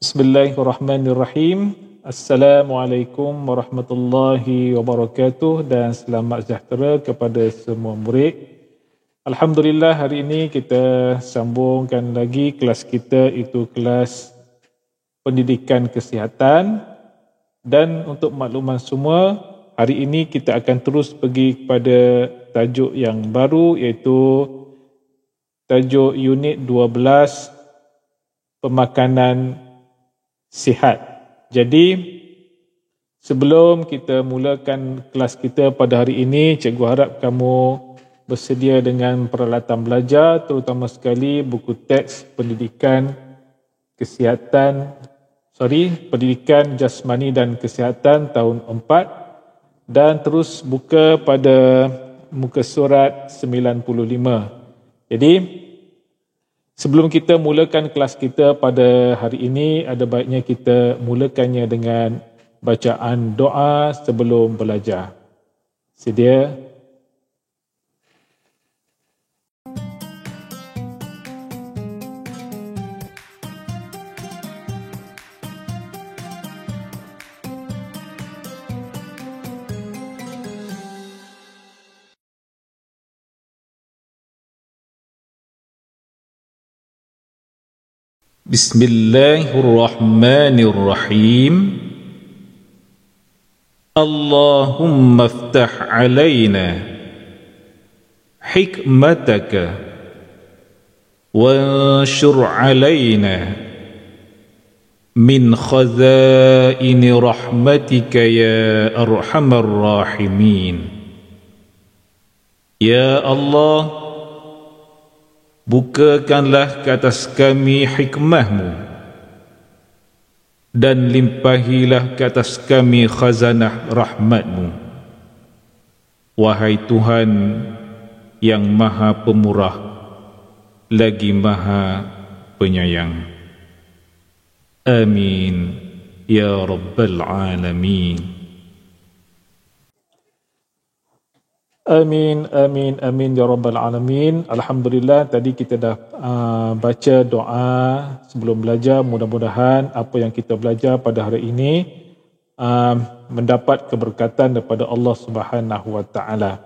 Bismillahirrahmanirrahim. Assalamualaikum warahmatullahi wabarakatuh dan selamat sejahtera kepada semua murid. Alhamdulillah, hari ini kita sambungkan lagi kelas kita, itu kelas pendidikan kesihatan. Dan untuk makluman semua, hari ini kita akan terus pergi kepada tajuk yang baru, iaitu tajuk unit 12, pemakanan sihat. Jadi, sebelum kita mulakan kelas kita pada hari ini, cikgu harap kamu bersedia dengan peralatan belajar, terutama sekali buku teks pendidikan pendidikan jasmani dan kesihatan tahun 4, dan terus buka pada muka surat 95. Jadi, sebelum kita mulakan kelas kita pada hari ini, ada baiknya kita mulakannya dengan bacaan doa sebelum belajar. Sedia? Bismillahirrahmanirrahim. Allahumma aftah alaina hikmataka wanshur alaina min khazaini rahmatika ya arhamar rahimin. Ya Allah, bukakanlah ke atas kami hikmahmu dan limpahilah ke atas kami khazanah rahmatmu. Wahai Tuhan yang maha pemurah lagi maha penyayang. Amin ya rabbal alamin. Amin, amin, amin ya rabbal alamin. Alhamdulillah, tadi kita dah baca doa sebelum belajar. Mudah-mudahan apa yang kita belajar pada hari ini mendapat keberkatan daripada Allah Subhanahu wa taala.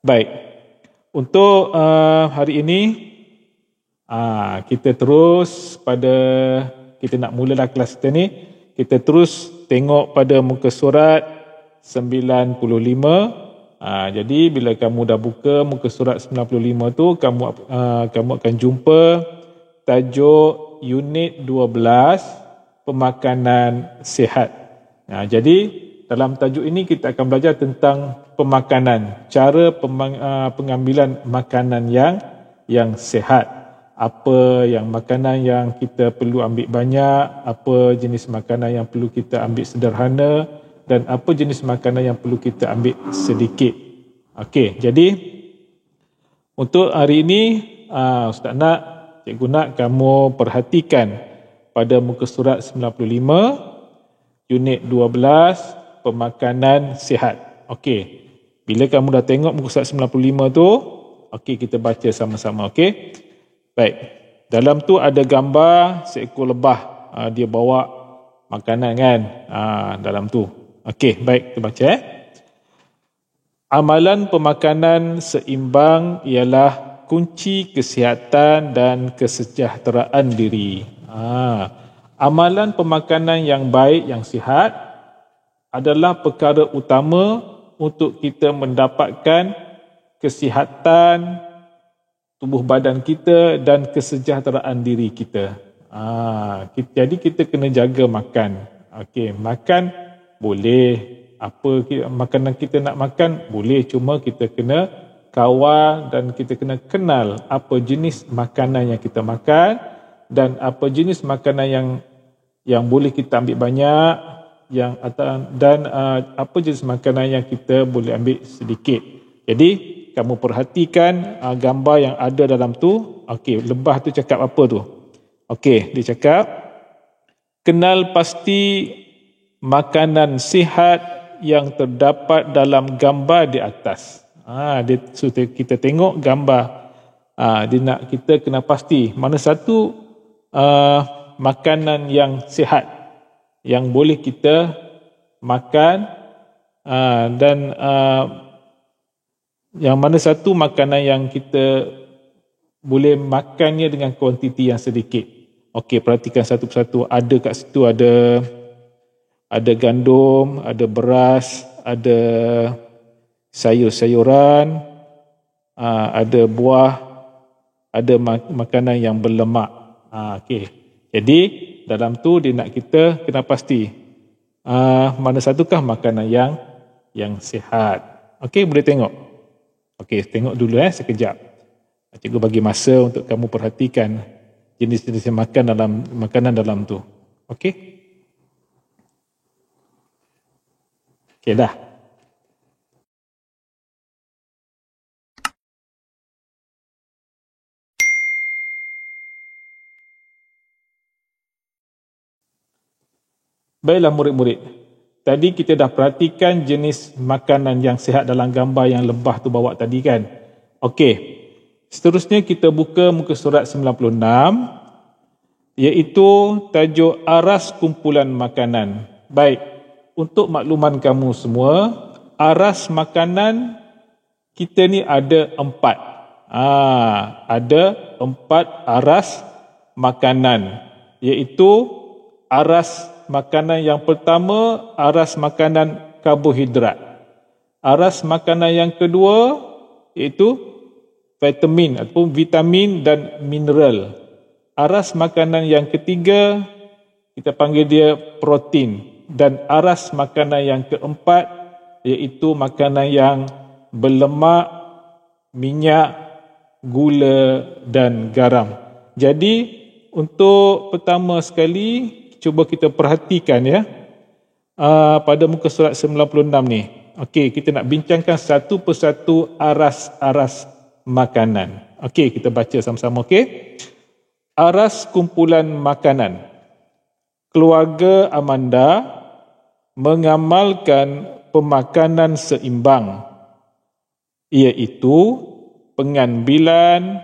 Baik. Untuk hari ini kita terus kita nak mulalah kelas kita ni. Kita terus tengok pada muka surat 95. Jadi bila kamu dah buka muka surat 95 tu, kamu akan jumpa tajuk unit 12, pemakanan sihat. Jadi dalam tajuk ini kita akan belajar tentang pemakanan, cara pengambilan makanan yang sihat. Apa yang makanan yang kita perlu ambil banyak, apa jenis makanan yang perlu kita ambil sederhana, dan apa jenis makanan yang perlu kita ambil sedikit. Okey, jadi untuk hari ini Ustaz nak, cikgu nak kamu perhatikan pada muka surat 95, unit 12, pemakanan sihat. Okey, bila kamu dah tengok muka surat 95 tu, okey, kita baca sama-sama. Okey, baik. Dalam tu ada gambar seekor lebah, dia bawa makanan kan, dalam tu. Okey, baik, kita baca. Amalan pemakanan seimbang ialah kunci kesihatan dan kesejahteraan diri. Amalan pemakanan yang baik, yang sihat adalah perkara utama untuk kita mendapatkan kesihatan tubuh badan kita dan kesejahteraan diri kita. Jadi kita kena jaga makan. Okey, makan boleh, apa makanan kita nak makan boleh, cuma kita kena kawal dan kita kena kenal apa jenis makanan yang kita makan dan apa jenis makanan yang boleh kita ambil banyak, dan apa jenis makanan yang kita boleh ambil sedikit. Jadi kamu perhatikan gambar yang ada dalam tu. Okey, lebah tu cakap apa tu? Okey, dia cakap kenal pasti makanan sihat yang terdapat dalam gambar di atas. Kita tengok gambar. Dia nak kita kena pasti mana satu makanan yang sihat yang boleh kita makan, dan yang mana satu makanan yang kita boleh makannya dengan kuantiti yang sedikit. Okey, perhatikan satu persatu. Ada kat situ ada gandum, ada beras, ada sayur-sayuran, ada buah, ada makanan yang berlemak. Okey. Jadi dalam tu dia nak kita kena pasti mana satukah makanan yang sihat. Okey, boleh tengok. Okey, tengok dulu sekejap. Cikgu bagi masa untuk kamu perhatikan jenis-jenis makanan dalam tu. Okey? Okey dah. Baiklah murid-murid. Tadi kita dah perhatikan jenis makanan yang sihat dalam gambar yang lebah tu bawa tadi kan. Okey. Seterusnya kita buka muka surat 96, iaitu tajuk aras kumpulan makanan. Baik, untuk makluman kamu semua, aras makanan kita ni ada 4. Ada 4 aras makanan, iaitu aras makanan yang pertama, aras makanan karbohidrat. Aras makanan yang kedua, iaitu vitamin ataupun vitamin dan mineral. Aras makanan yang ketiga, kita panggil dia protein. Dan aras makanan yang keempat, iaitu makanan yang berlemak, minyak, gula dan garam. Jadi, untuk pertama sekali, cuba kita perhatikan pada muka surat 96 ni. Okey, kita nak bincangkan satu persatu aras-aras makanan. Okey, kita baca sama-sama. Okey. Aras kumpulan makanan. Keluarga Amanda mengamalkan pemakanan seimbang, iaitu pengambilan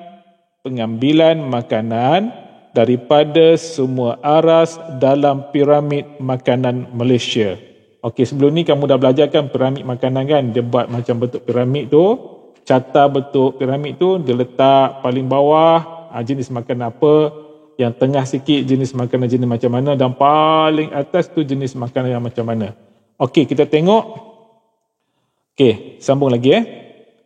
makanan daripada semua aras dalam piramid makanan Malaysia. Okey, sebelum ni kamu dah belajarkan piramid makanan kan? Dia buat macam bentuk piramid tu. Carta bentuk piramid tu, dia letak paling bawah jenis makanan apa, yang tengah sikit jenis makanan jenis macam mana, dan paling atas tu jenis makanan yang macam mana. Okey, kita tengok. Okey, sambung lagi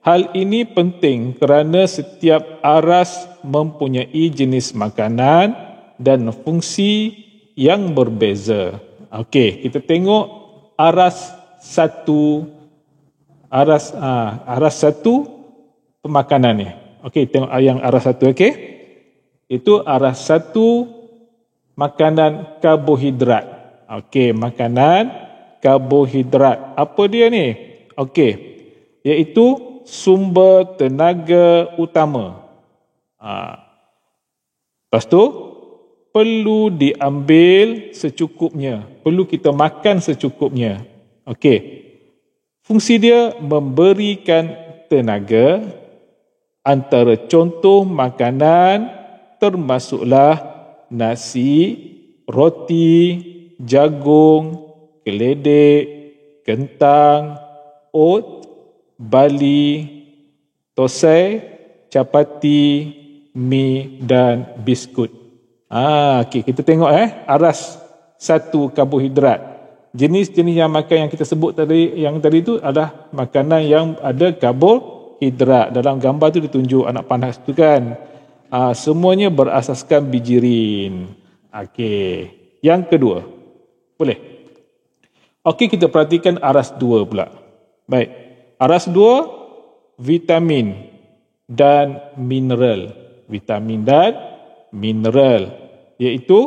Hal ini penting kerana setiap aras mempunyai jenis makanan dan fungsi yang berbeza. Okey, kita tengok aras satu pemakanan ni. Okey, tengok yang aras satu. Okey, itu aras satu makanan karbohidrat. Okey, makanan karbohidrat. Apa dia ni? Okey, iaitu sumber tenaga utama. Lepas tu perlu diambil secukupnya. Perlu kita makan secukupnya. Okey. Fungsi dia memberikan tenaga. Antara contoh makanan termasuklah nasi, roti, jagung, keledek, kentang, oat, bali, tosai, capati, mi dan biskut. Okey, kita tengok aras satu karbohidrat. Jenis-jenis yang makan yang kita sebut tadi itu adalah makanan yang ada karbohidrat. Dalam gambar tu ditunjuk anak panas tu kan. Semuanya berasaskan bijirin. Okey. Yang kedua. Boleh? Okey, kita perhatikan aras 2 pula. Baik. Aras 2, vitamin dan mineral. Vitamin dan mineral. Iaitu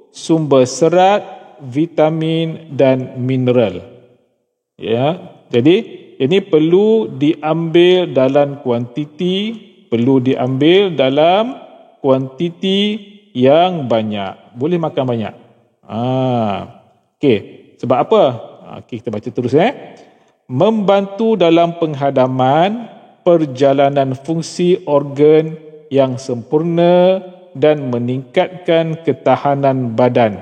sumber serat, vitamin dan mineral. Ya, jadi ini perlu diambil dalam kuantiti yang banyak. Boleh makan banyak. Okey, sebab apa? Okey, kita baca terus Membantu dalam penghadaman perjalanan fungsi organ yang sempurna dan meningkatkan ketahanan badan.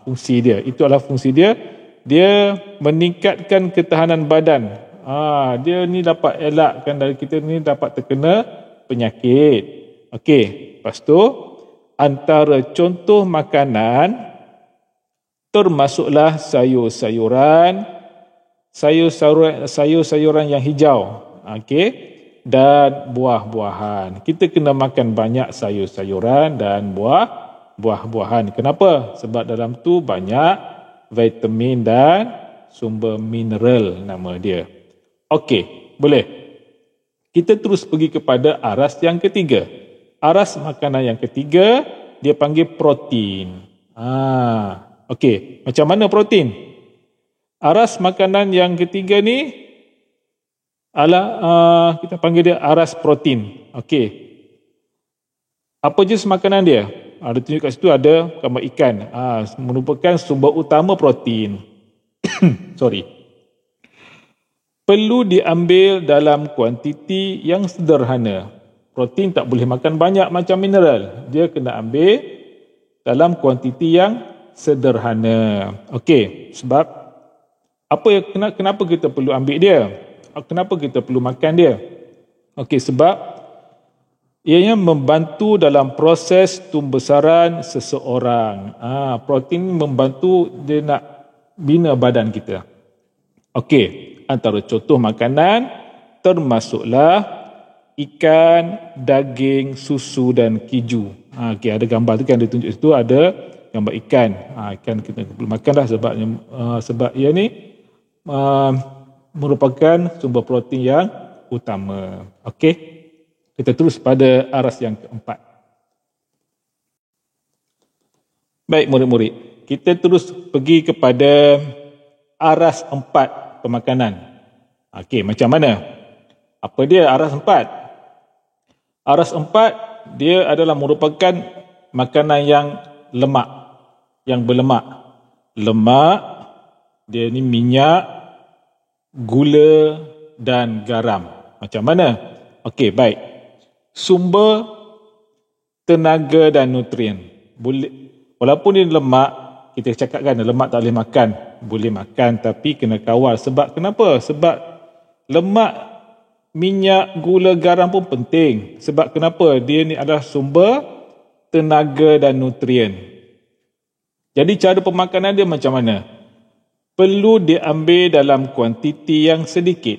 Fungsi dia, itu adalah fungsi dia. Dia meningkatkan ketahanan badan. Dia ni dapat elakkan dari kita ni dapat terkena penyakit. Okey, lepas tu antara contoh makanan termasuklah sayur-sayuran yang hijau. Okey. Dan buah-buahan. Kita kena makan banyak sayur-sayuran dan buah-buahan. Kenapa? Sebab dalam tu banyak vitamin dan sumber mineral nama dia. Okey, boleh. Kita terus pergi kepada aras yang ketiga. Aras makanan yang ketiga, dia panggil protein. Okey, macam mana protein? Aras makanan yang ketiga ni kita panggil dia aras protein. Okey. Apa jenis makanan dia? Ada tunjuk kat situ, ada gambar ikan. Merupakan sumber utama protein. Sorry. Perlu diambil dalam kuantiti yang sederhana. Protein tak boleh makan banyak macam mineral. Dia kena ambil dalam kuantiti yang sederhana. Okey, sebab kenapa kita perlu ambil dia? Kenapa kita perlu makan dia? Okey, sebab ianya membantu dalam proses tumbesaran seseorang. Protein membantu dia nak bina badan kita. Okey, antara contoh makanan termasuklah ikan, daging, susu dan keju. Okey, ada gambar tu kan, dia tunjuk situ ada gambar ikan. Ikan kita perlu makanlah sebab ia ni merupakan sumber protein yang utama. Okey. Kita terus pada aras yang keempat. Baik murid-murid, kita terus pergi kepada aras empat pemakanan. Okey, macam mana? Apa dia aras empat? Aras empat, dia adalah merupakan makanan yang lemak, yang berlemak. Lemak, dia ni minyak, gula dan garam. Macam mana? Okey, baik. Sumber tenaga dan nutrien. Walaupun dia lemak, kita cakap kan lemak tak boleh makan. Boleh makan tapi kena kawal. Sebab kenapa? Sebab lemak, minyak, gula, garam pun penting. Sebab kenapa? Dia ni adalah sumber tenaga dan nutrien. Jadi cara pemakanan dia macam mana? Perlu diambil dalam kuantiti yang sedikit.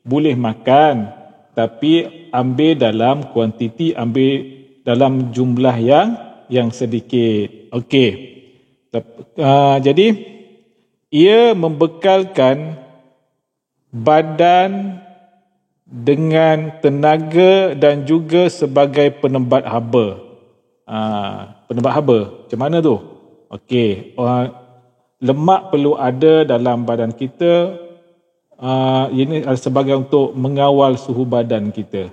Boleh makan, tapi ambil dalam kuantiti, ambil dalam jumlah yang sedikit. Okey. Jadi, ia membekalkan badan dengan tenaga dan juga sebagai penembat haba. Penembat haba, macam mana tu? Okey. Lemak perlu ada dalam badan kita. Ini sebagai untuk mengawal suhu badan kita.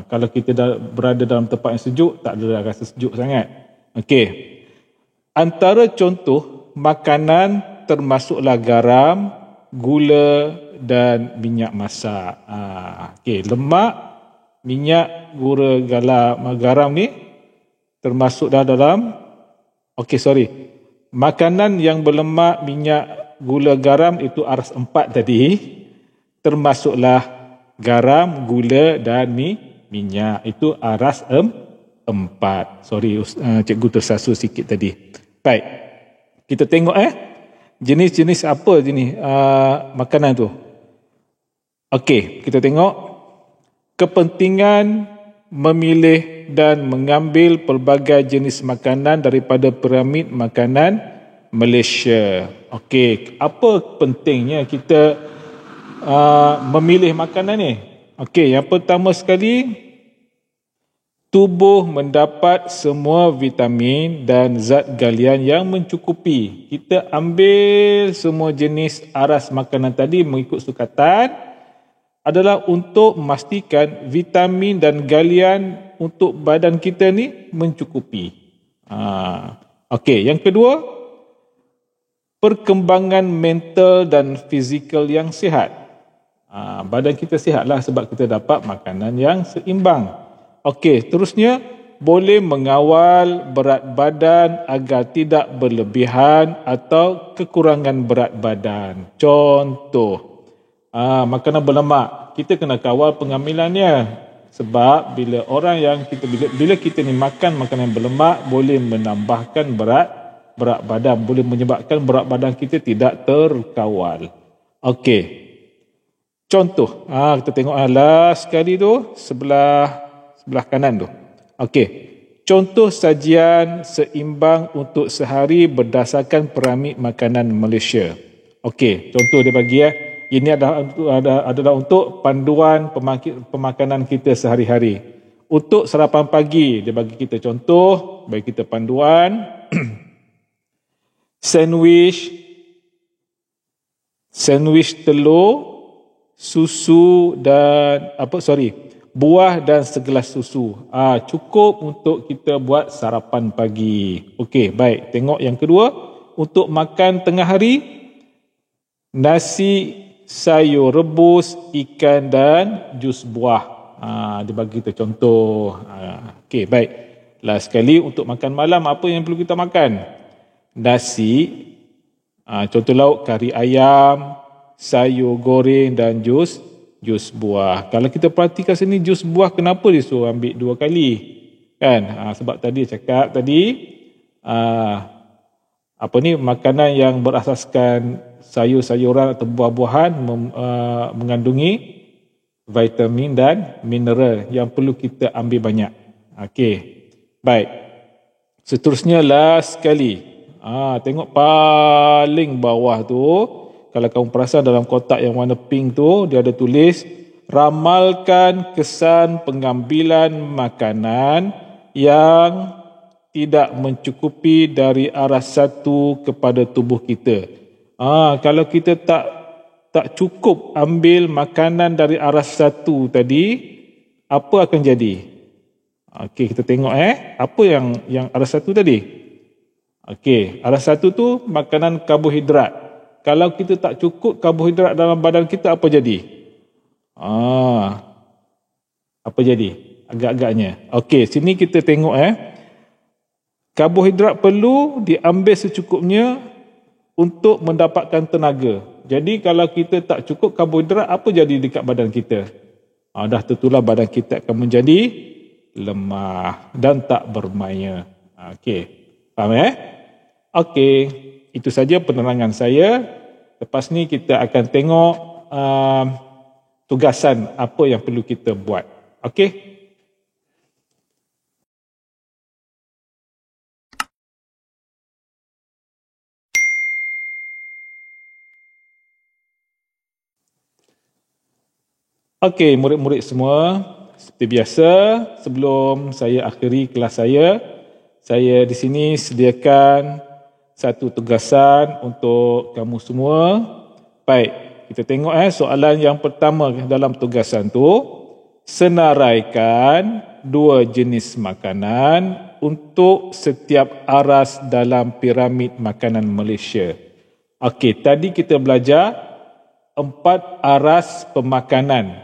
Kalau kita berada dalam tempat yang sejuk, tak ada rasa sejuk sangat. Okey. Antara contoh makanan termasuklah garam, gula dan minyak masak. Okey, lemak, minyak, gula, garam ni termasuk dalam makanan yang berlemak, minyak, gula, garam itu aras 4 tadi. Termasuklah garam, gula dan minyak. Itu aras 4. Sorry, cikgu tersasul sikit tadi. Baik. Kita tengok jenis-jenis apa jenis makanan tu. Okey, kita tengok kepentingan memilih dan mengambil pelbagai jenis makanan daripada piramid makanan Malaysia. Okey, apa pentingnya kita memilih makanan ni? Okey, yang pertama sekali, tubuh mendapat semua vitamin dan zat galian yang mencukupi. Kita ambil semua jenis aras makanan tadi mengikut sukatan adalah untuk memastikan vitamin dan galian untuk badan kita ni mencukupi. Okey, yang kedua, perkembangan mental dan fizikal yang sihat. Badan kita sihatlah sebab kita dapat makanan yang seimbang. Okey, terusnya boleh mengawal berat badan agar tidak berlebihan atau kekurangan berat badan. Contoh, makanan berlemak, kita kena kawal pengambilannya. Sebab bila kita ni makan makanan berlemak, boleh menambahkan berat badan, boleh menyebabkan berat badan kita tidak terkawal. Okey. Contoh, kita tengok last sekali tu sebelah kanan tu. Okey. Contoh sajian seimbang untuk sehari berdasarkan piramid makanan Malaysia. Okey, contoh dia bagi ini adalah untuk panduan pemakanan kita sehari-hari. Untuk sarapan pagi, dia bagi kita contoh, bagi kita panduan. Sandwich telur, susu dan buah dan segelas susu. Cukup untuk kita buat sarapan pagi. Okey, baik. Tengok yang kedua, untuk makan tengah hari, nasi, sayur rebus, ikan dan jus buah. Dia bagi kita contoh. Okey, baik. Last sekali, untuk makan malam, apa yang perlu kita makan? Nasi, contoh lauk kari ayam, sayur goreng dan jus buah. Kalau kita perhatikan sini, jus buah kenapa disuruh ambil 2 kali? Kan? Sebab tadi cakap makanan yang berasaskan sayur-sayuran atau buah-buahan mengandungi vitamin dan mineral yang perlu kita ambil banyak. Okey. Baik. Seterusnya last sekali. Tengok paling bawah tu. Kalau kamu perasan dalam kotak yang warna pink tu, dia ada tulis, ramalkan kesan pengambilan makanan yang tidak mencukupi dari aras 1 kepada tubuh kita. Kalau kita tak cukup ambil makanan dari aras 1 tadi, apa akan jadi? Okey, kita tengok apa yang aras 1 tadi? Okey, aras 1 tu makanan karbohidrat. Kalau kita tak cukup karbohidrat dalam badan kita, apa jadi? Apa jadi? Agak-agaknya. Okey, sini kita tengok karbohidrat perlu diambil secukupnya untuk mendapatkan tenaga. Jadi kalau kita tak cukup karbohidrat, apa jadi dekat badan kita? Dah tentulah badan kita akan menjadi lemah dan tak bermaya. Okey. Faham Okey. Itu saja penerangan saya. Lepas ni kita akan tengok tugasan apa yang perlu kita buat. Okey? Okey, murid-murid semua, seperti biasa, sebelum saya akhiri kelas saya di sini sediakan satu tugasan untuk kamu semua. Baik, kita tengok soalan yang pertama dalam tugasan tu. Senaraikan 2 jenis makanan untuk setiap aras dalam piramid makanan Malaysia. Okey, tadi kita belajar 4 aras pemakanan.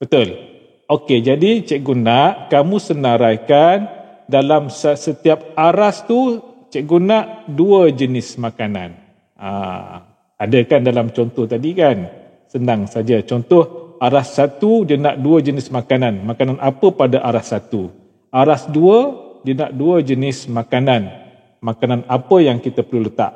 Betul? Okey, jadi cikgu nak kamu senaraikan dalam setiap aras tu, cikgu nak 2 jenis makanan. Ada kan dalam contoh tadi kan? Senang saja. Contoh aras 1 dia nak 2 jenis makanan. Makanan apa pada aras 1? Aras 2 dia nak 2 jenis makanan. Makanan apa yang kita perlu letak?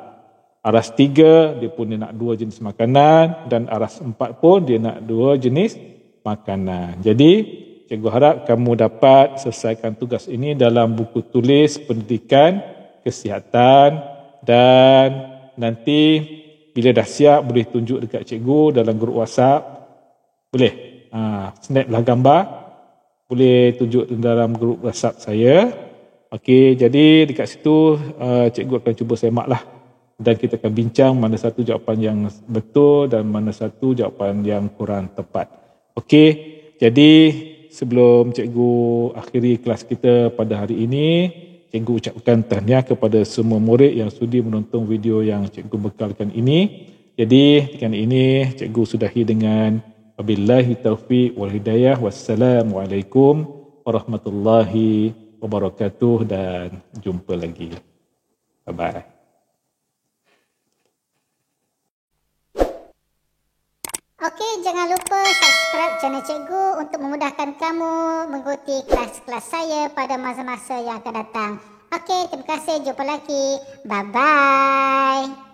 Aras 3 dia pun dia nak 2 jenis makanan, dan aras 4 pun dia nak 2 jenis makanan. Jadi cikgu harap kamu dapat selesaikan tugas ini dalam buku tulis pendidikan kesihatan, dan nanti bila dah siap boleh tunjuk dekat cikgu dalam grup WhatsApp. Boleh? Snaplah gambar, boleh tunjuk dalam grup WhatsApp saya. Okey, jadi dekat situ cikgu akan cuba semaklah, dan kita akan bincang mana satu jawapan yang betul dan mana satu jawapan yang kurang tepat. Okey, jadi sebelum cikgu akhiri kelas kita pada hari ini, cikgu ucapkan tahniah kepada semua murid yang sudi menonton video yang cikgu bekalkan ini. Jadi dengan ini cikgu sudahi dengan wabillahi taufiq wal hidayah. Wassalamualaikum warahmatullahi wabarakatuh dan jumpa lagi. Bye-bye. Okey, jangan lupa subscribe channel Cikgu untuk memudahkan kamu mengikuti kelas-kelas saya pada masa-masa yang akan datang. Okey, terima kasih. Jumpa lagi. Bye-bye.